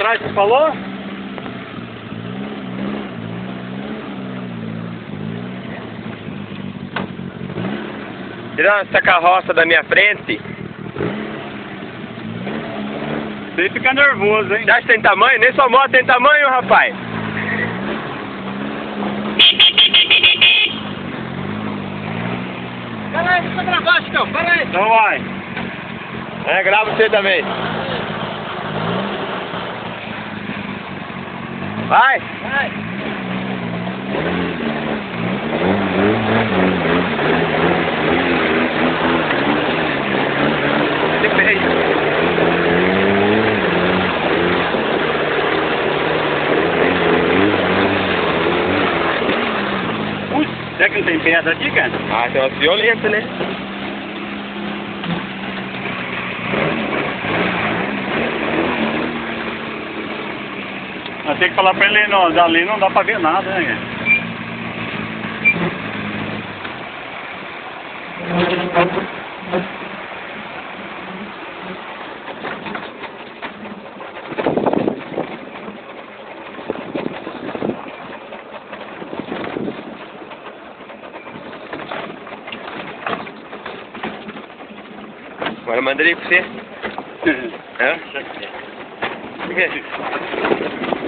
atrás, você falou? Tirando essa carroça da minha frente. Você fica nervoso, hein? Você acha que tem tamanho? Nem sua moto tem tamanho, rapaz. Pera aí, deixa eu gravar, Chicão, pera aí. Então vai. É, grava você também. Vai. Vai. Que feio. Putz, será que não tem pedra aqui, cara? Ah, tem umas violentas, né? Mas tem que falar pra ele, não, dali não dá pra ver nada, né, cara? Agora eu mandei pra você. É? Por quê?